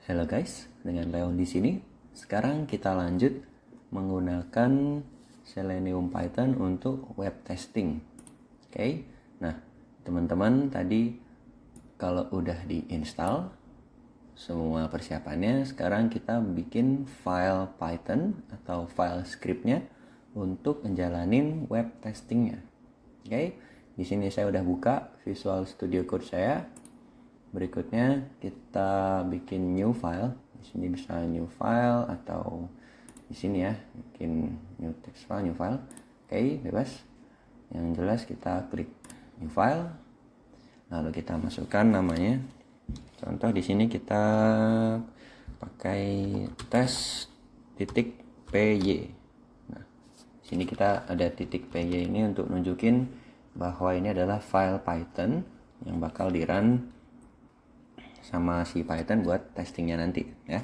Halo guys, dengan Leon di sini. Sekarang kita lanjut menggunakan Selenium Python untuk web testing. Oke. Nah, teman-teman tadi kalau udah diinstal semua persiapannya, sekarang kita bikin file Python atau file scriptnya untuk menjalanin web testingnya. Oke. Di sini saya udah buka Visual Studio Code saya. Berikutnya kita bikin new file. Di sini bisa new file atau di sini ya, bikin new text file, new file. Oke, bebas. Yang jelas kita klik new file. Lalu kita masukkan namanya. Contoh di sini kita pakai tes.py. Nah, di sini kita ada .py ini untuk nunjukin bahwa ini adalah file Python yang bakal di-run sama si Python buat testingnya nanti ya.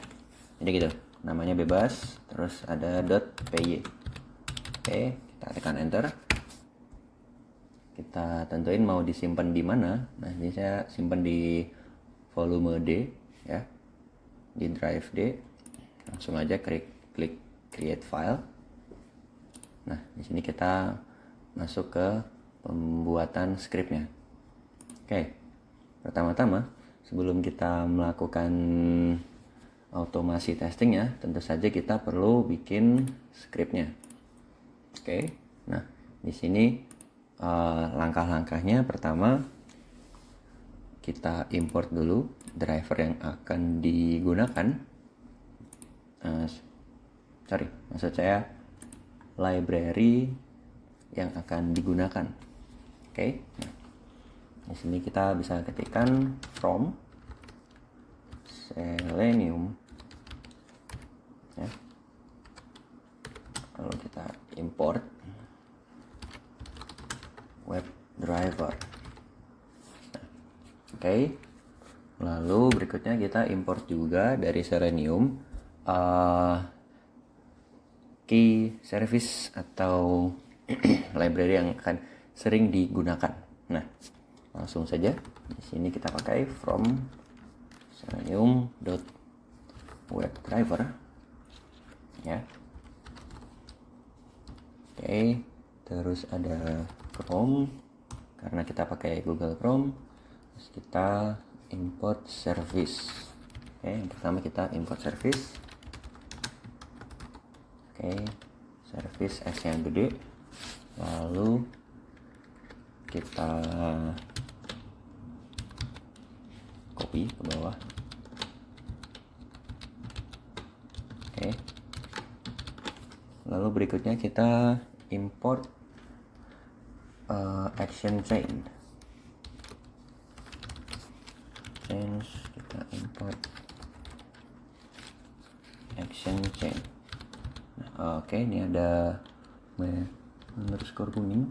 Jadi gitu, namanya bebas, terus ada .py. Oke, kita tekan enter. Kita tentuin mau disimpan di mana. Nah, ini saya simpan di volume D ya, di drive D. Langsung aja klik create file. Nah, di sini kita masuk ke pembuatan scriptnya. Oke, pertama-tama sebelum kita melakukan otomasi testingnya, tentu saja kita perlu bikin scriptnya. Oke, nah di sini langkah-langkahnya pertama kita import dulu driver yang akan digunakan. Maksud saya library yang akan digunakan. Oke, nah, di sini kita bisa ketikkan from Selenium ya. Lalu kita import web driver. Nah, oke. Lalu berikutnya kita import juga dari Selenium key service atau library yang akan sering digunakan. Nah, langsung saja di sini kita pakai from selenium.webdriver ya. Oke, terus ada Chrome karena kita pakai Google Chrome. Terus kita import service. Oke, yang pertama kita import service. Oke, service S yang gede. Lalu kita copy ke bawah. Oke. Lalu berikutnya kita import action chain. Kita import action chain. Nah, oke, ini ada underscore kuning.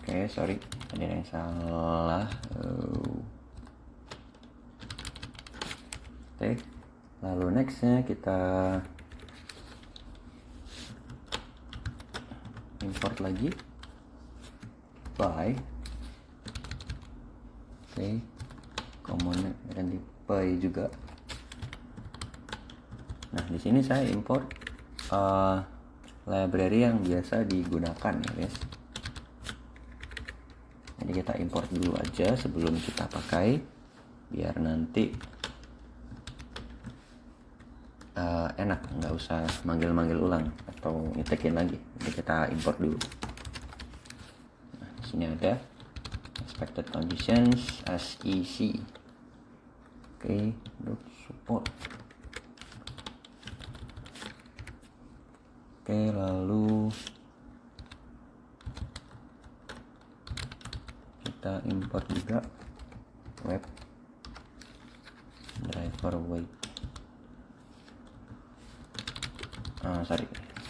Oke, sorry, ada yang salah. Oke, lalu nextnya kita import lagi by. Oke, komponen akan di by juga. Nah, di sini saya import library yang biasa digunakan ya guys. Jadi kita import dulu aja sebelum kita pakai, biar nanti enak, nggak usah manggil-manggil ulang atau ngetekin lagi. Jadi kita import dulu. Nah, di sini ada expected conditions SEC. Oke, support. Oke, lalu kita import juga web driver wait.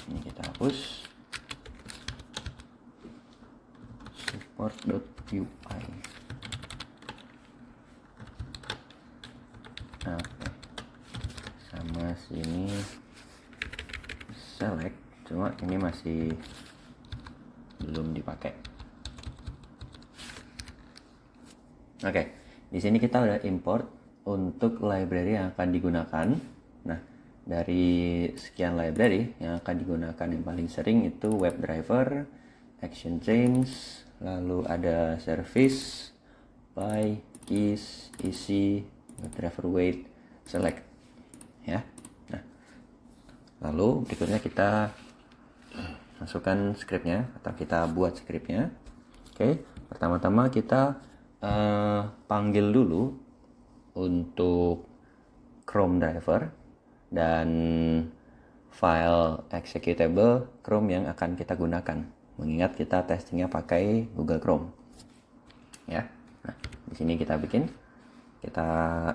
Ini kita hapus support.ui. Nah, sama sini select, cuma ini masih belum dipakai. Oke, di sini kita udah import untuk library yang akan digunakan. Nah, dari sekian library yang akan digunakan yang paling sering itu WebDriver, Action Chains, lalu ada Service, By, Keys, Easy, WebDriver Wait, Select. Ya. Nah, lalu berikutnya kita masukkan scriptnya atau kita buat scriptnya. Oke, pertama-tama kita panggil dulu untuk Chrome driver dan file executable Chrome yang akan kita gunakan. Mengingat kita testingnya pakai Google Chrome. Ya. Nah, di sini kita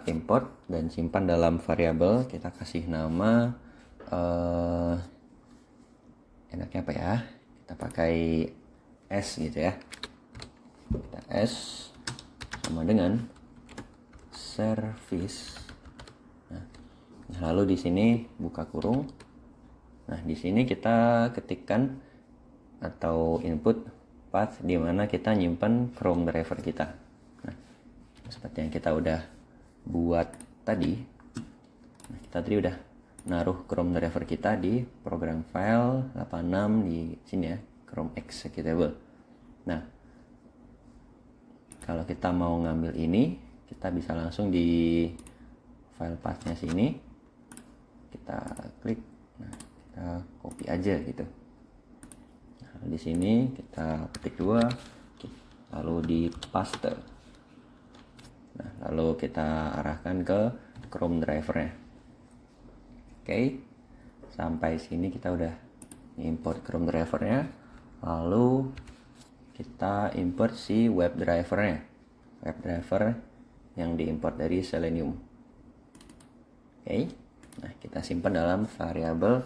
import dan simpan dalam variabel. Kita kasih nama enaknya apa ya? Kita pakai S gitu ya. Kita S sama dengan service. Nah, lalu di sini buka kurung. Nah, di sini kita ketikkan atau input path di mana kita nyimpan Chrome driver kita. Nah, seperti yang kita udah buat tadi. Nah, kita tadi udah naruh Chrome driver kita di program file 86 di sini ya, Chrome executable. Nah, kalau kita mau ngambil ini, kita bisa langsung di file path-nya sini. Kita klik, nah, kita copy aja gitu. Nah, di sini kita ketik 2, lalu di paste. Nah, lalu kita arahkan ke Chrome driver-nya. Oke, sampai sini kita udah import Chrome driver-nya. Lalu kita import si web driver-nya. Web driver yang diimport dari Selenium. Oke, nah kita simpan dalam variabel,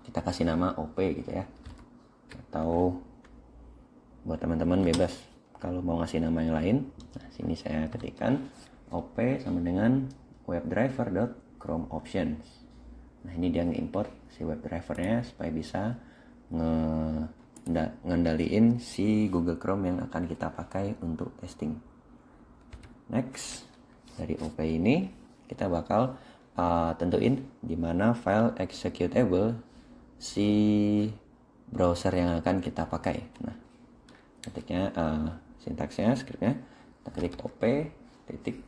kita kasih nama OP gitu ya. Atau buat teman-teman bebas kalau mau ngasih nama yang lain. Nah, sini saya ketikkan OP sama dengan webdriver.chrome options. Nah, ini dia nge-import si webdriver-nya supaya bisa ngendaliin si Google Chrome yang akan kita pakai untuk testing. Next, dari OP ini kita bakal tentuin di mana file executable si browser yang akan kita pakai. Nah, ketiknya sintaksnya, scriptnya, kita klik op titik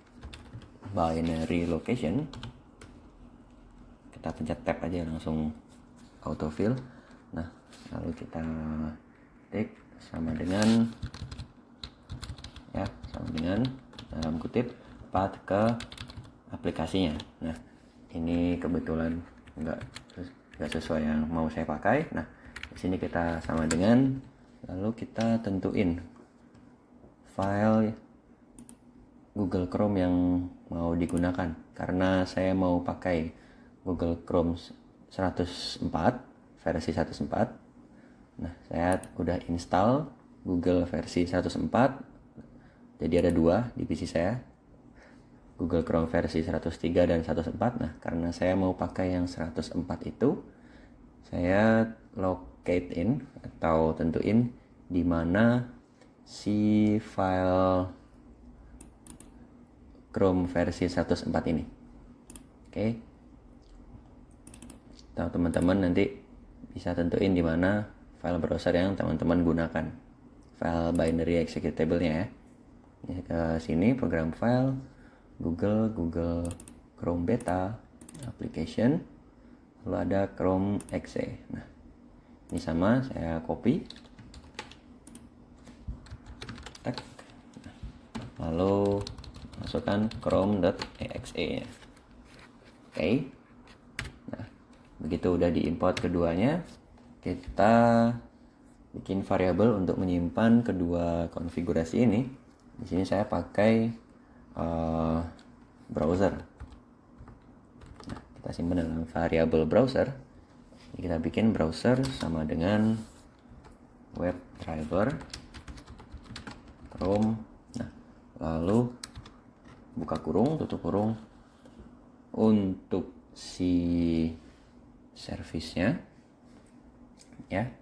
binary location, kita pencet tab aja langsung autofill. Nah, lalu kita ketik sama dengan dalam kutip path ke aplikasinya. Nah, ini kebetulan nggak sesuai yang mau saya pakai. Nah, di sini kita sama dengan, lalu kita tentuin file Google Chrome yang mau digunakan. Karena saya mau pakai Google Chrome 104 versi 104. Nah, saya udah install Google versi 104. Jadi ada 2 di PC saya, Google Chrome versi 103 dan 104. Nah, karena saya mau pakai yang 104 itu, saya locate in atau tentuin di mana si file Chrome versi 104 ini. Oke. Nah, teman-teman nanti bisa tentuin di mana file browser yang teman-teman gunakan. File binary executable-nya ya. Ini ke sini program file Google Chrome Beta application, lalu ada Chrome exe. Nah, ini sama, saya copy, nah, lalu masukkan chrome.exe nya. Oke. Nah, begitu udah diimport keduanya, kita bikin variabel untuk menyimpan kedua konfigurasi ini. Di sini saya pakai browser. Nah, kita simpan dalam variabel browser. Jadi kita bikin browser sama dengan WebDriver Chrome. Nah, lalu buka kurung, tutup kurung. Untuk si service-nya, ya.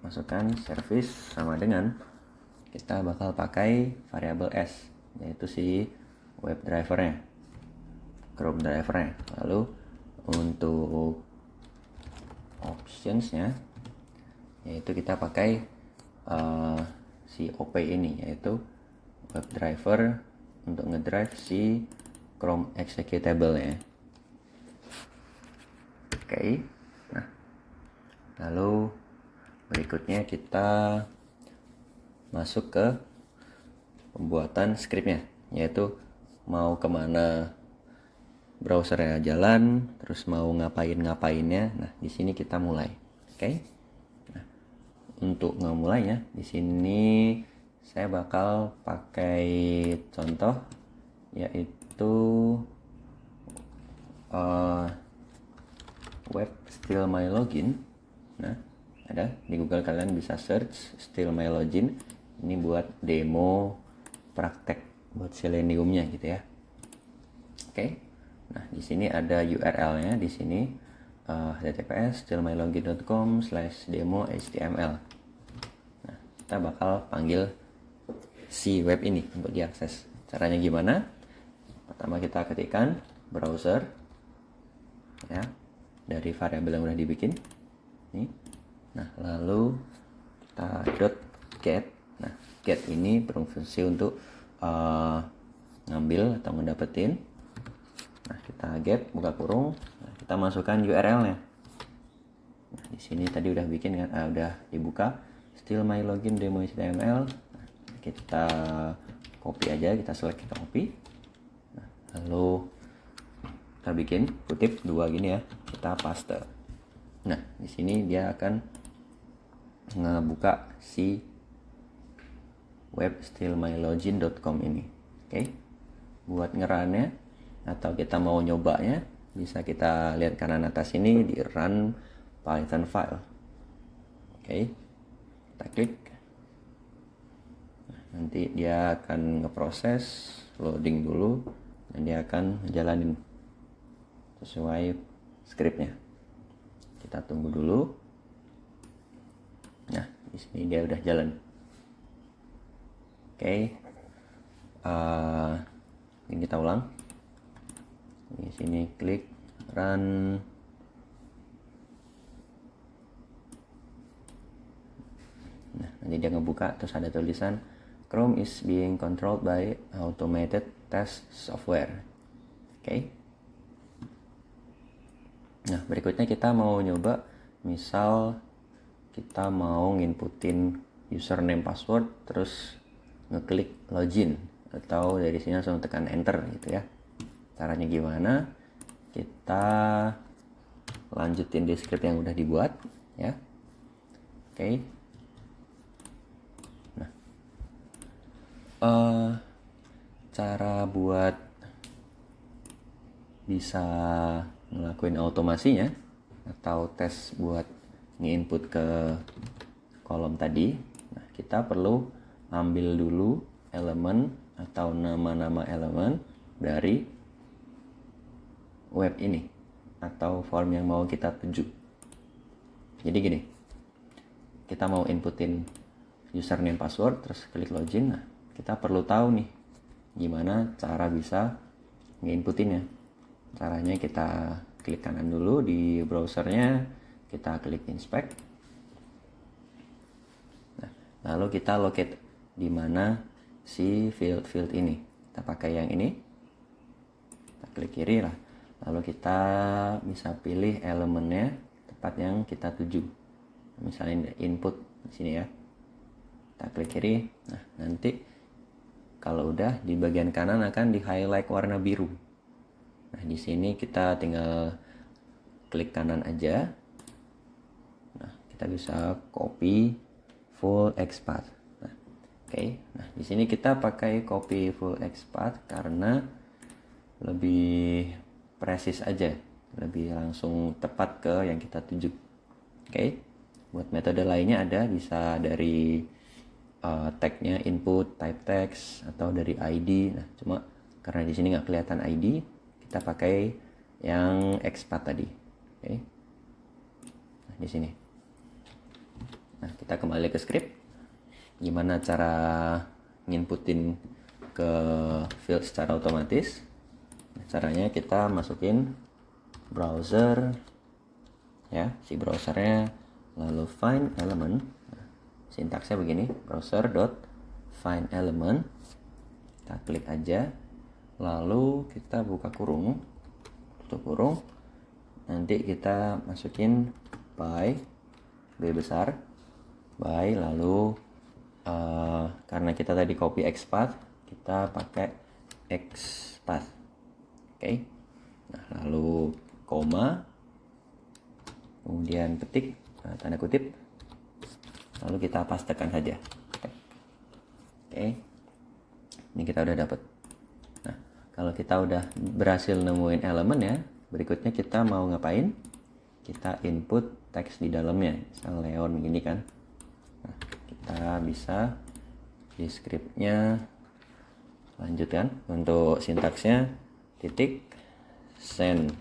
Masukkan service sama dengan kita bakal pakai variabel s, yaitu si web drivernya, Chrome drivernya. Lalu untuk optionsnya, yaitu kita pakai si OP ini, yaitu web driver untuk ngedrive si Chrome executable-nya. Oke. Nah, lalu berikutnya kita masuk ke pembuatan scriptnya, yaitu mau kemana browsernya jalan, terus mau ngapainnya. Nah, di sini kita mulai. Oke. Nah, untuk ngemulainya, di sini saya bakal pakai contoh, yaitu web Steal My Login. Nah, ada di Google, kalian bisa search Steal My Login. Ini buat demo praktek buat Selenium-nya gitu ya. Oke. Nah, di sini ada URL-nya di sini, https stealmylogin.com/demo.html. Nah, kita bakal panggil si web ini untuk diakses. Caranya gimana? Pertama kita ketikkan browser, ya, dari variabel yang udah dibikin. Nih. Nah, lalu kita .get. Nah, get ini berfungsi untuk ngambil atau ngedapetin. Nah, kita get, buka kurung. Nah, kita masukkan URL-nya. Nah, di sini tadi udah bikin kan, udah dibuka Steal My Login demo HTML. Nah, kita copy aja, kita select, kita copy. Nah, lalu kita bikin kutip 2 gini ya, kita paste. Nah, di sini dia akan ngebuka si web stealmylogin.com ini. Oke. Buat ngerunnya atau kita mau nyobanya, bisa kita lihat kanan atas ini di run Python file. Oke. Kita klik. Nah, nanti dia akan ngeproses, loading dulu, dan dia akan jalanin sesuai scriptnya. Kita tunggu dulu. Nah, di sini dia udah jalan. Oke. Ini kita ulang. Di sini klik run. Nah, nanti dia ngebuka, terus ada tulisan Chrome is being controlled by automated test software. Oke. Nah, berikutnya kita mau nyoba, misal kita mau nginputin username password terus ngeklik login, atau dari sini langsung tekan enter gitu ya. Caranya gimana? Kita lanjutin di script yang udah dibuat ya. Oke. Nah, cara buat bisa ngelakuin automasinya atau tes buat nge-input ke kolom tadi. Nah, kita perlu ambil dulu elemen atau nama-nama elemen dari web ini atau form yang mau kita tuju. Jadi gini, kita mau inputin username password terus klik login. Nah, kita perlu tahu nih gimana cara bisa nge-inputinnya. Caranya kita klik kanan dulu di browsernya, kita klik inspect. Nah, lalu kita locate di mana si field ini. Kita pakai yang ini. Kita klik kiri lah. Lalu kita bisa pilih elemennya tempat yang kita tuju. Misalnya input di sini ya. Kita klik kiri. Nah, nanti kalau udah di bagian kanan akan di highlight warna biru. Nah, di sini kita tinggal klik kanan aja. Nah, kita bisa copy full XPath. Nah, oke. Nah, di sini kita pakai copy full XPath karena lebih presis aja, lebih langsung tepat ke yang kita tuju. Oke. Buat metode lainnya ada, bisa dari tagnya input, type text, atau dari ID. Nah, cuma karena di sini nggak kelihatan ID, kita pakai yang XPath tadi. Oke. di sini. Nah, kita kembali ke script. Gimana cara nginputin ke field secara otomatis? Caranya kita masukin browser, ya, si browsernya, lalu find element. Nah, sintaksnya begini, browser.find element. Kita klik aja, lalu kita buka kurung, tutup kurung. Nanti kita masukin by B besar, by, lalu karena kita tadi copy XPath, kita pakai XPath. Oke. Nah, lalu koma, kemudian ketik, tanda kutip, lalu kita pastekan saja. Oke. Ini kita udah dapat. Nah, kalau kita udah berhasil nemuin elemen ya, berikutnya kita mau ngapain? Kita input teks di dalamnya, misal Leon gini kan. Nah, kita bisa di scriptnya lanjutkan untuk sintaksnya, titik send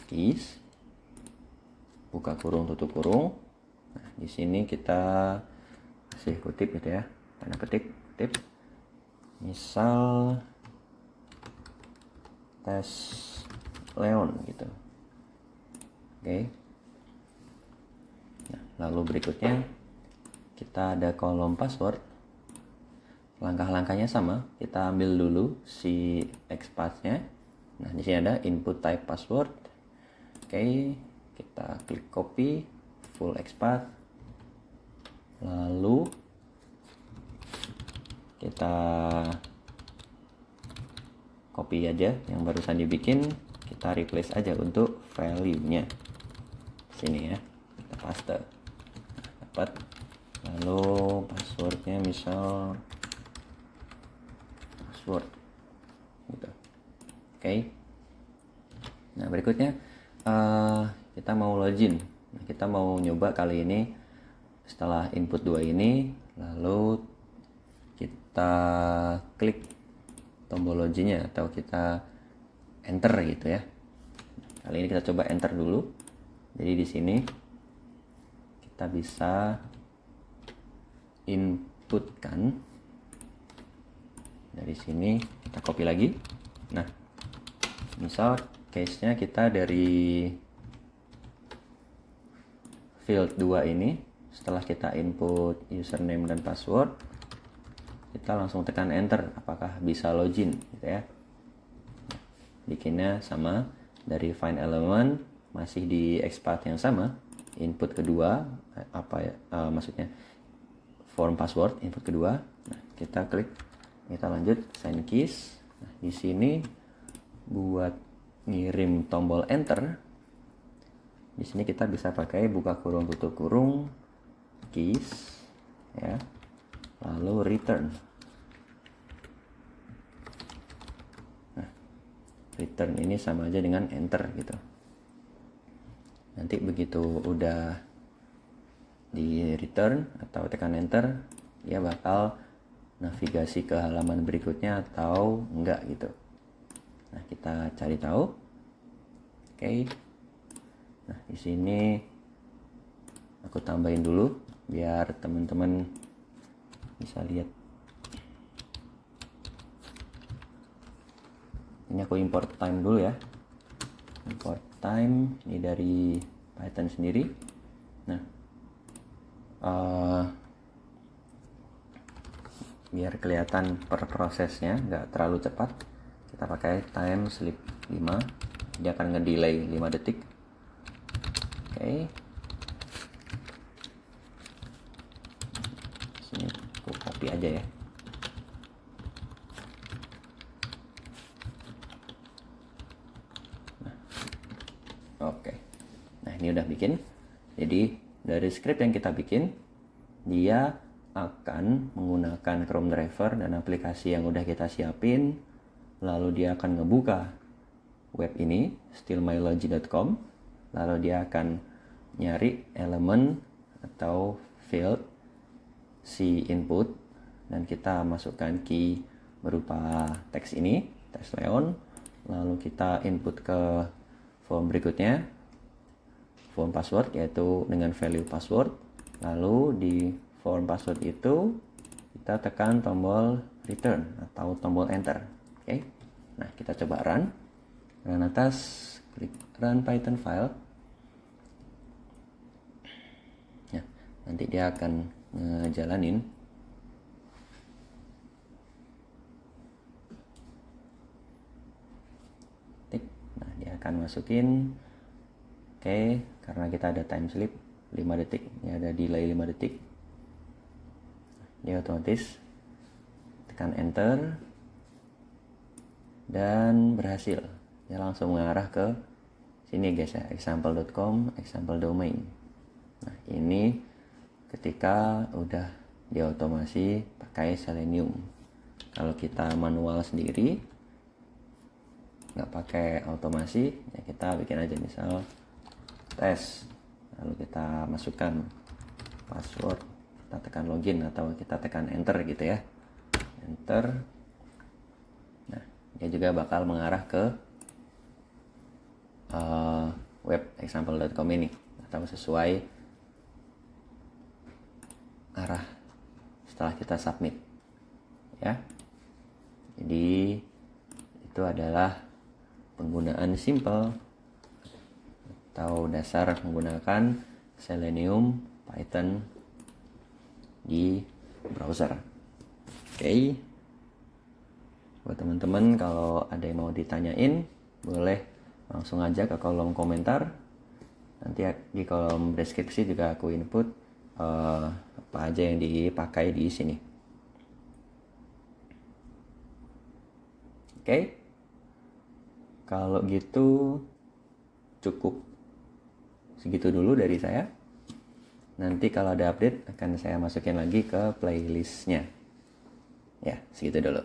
keys, buka kurung tutup kurung. Nah, di sini kita kasih kutip gitu ya, tanda petik kutip, misal tes Leon gitu. Oke. Nah, lalu berikutnya kita ada kolom password. Langkah-langkahnya sama. Kita ambil dulu si XPath-nya. Nah, di sini ada input type password. Oke, kita klik copy full XPath. Lalu kita copy aja yang barusan dibikin, kita replace aja untuk value-nya. Sini ya, kita paste. Dapat. Lalu passwordnya misal password gitu. Oke. Nah, berikutnya kita mau login. Nah, kita mau nyoba kali ini setelah input 2 ini, lalu kita klik tombol loginnya atau kita enter gitu ya. Kali ini kita coba enter dulu. Jadi di sini kita bisa inputkan. Dari sini kita copy lagi. Nah, misal case-nya kita dari field 2 ini, setelah kita input username dan password, kita langsung tekan enter, apakah bisa login gitu ya. Bikinnya sama, dari find element masih di XPath yang sama, input kedua maksudnya form password input kedua. Nah, kita klik, kita lanjut send keys. Nah, di sini buat ngirim tombol enter, di sini kita bisa pakai buka kurung tutup kurung keys ya, lalu return. Nah, return ini sama aja dengan enter gitu. Nanti begitu udah di return atau tekan enter, dia bakal navigasi ke halaman berikutnya atau enggak gitu. Nah, kita cari tahu. Oke. Nah, di sini aku tambahin dulu biar teman-teman bisa lihat. Ini aku import time dulu ya. Import time ini dari Python sendiri. Nah, biar kelihatan per prosesnya nggak terlalu cepat, kita pakai time sleep 5. Dia akan ngedelay 5 detik. Oke. Sini aku copy aja ya. Nah, oke. Nah, ini udah bikin. Jadi dari script yang kita bikin, dia akan menggunakan Chrome driver dan aplikasi yang udah kita siapin, lalu dia akan ngebuka web ini, stillmylogy.com, lalu dia akan nyari elemen atau field si input, dan kita masukkan key berupa teks ini, teks Leon, lalu kita input ke form berikutnya. form password, yaitu dengan value password. Lalu di form password itu kita tekan tombol return atau tombol enter. Oke. Nah, kita coba run. Run atas, klik run Python file. Nah, nanti dia akan ngejalanin. Nah, dia akan masukin. Oke, karena kita ada time slip 5 detik, ini ada delay 5 detik. Dia otomatis tekan enter dan berhasil. Dia langsung mengarah ke sini guys ya, example.com, example domain. Nah, ini ketika udah diotomasi pakai Selenium. Kalau kita manual sendiri, nggak pakai otomasi, ya kita bikin aja misal tes, lalu kita masukkan password, kita tekan login atau kita tekan enter gitu ya, enter. Nah, dia juga bakal mengarah ke web example.com ini atau sesuai arah setelah kita submit ya. Jadi itu adalah penggunaan simple atau dasar menggunakan Selenium Python di browser. Oke. Buat teman-teman kalau ada yang mau ditanyain, boleh langsung aja ke kolom komentar. Nanti di kolom deskripsi juga aku input apa aja yang dipakai di sini. Oke. Kalau gitu cukup segitu dulu dari saya. Nanti kalau ada update akan saya masukin lagi ke playlistnya. Ya, segitu dulu.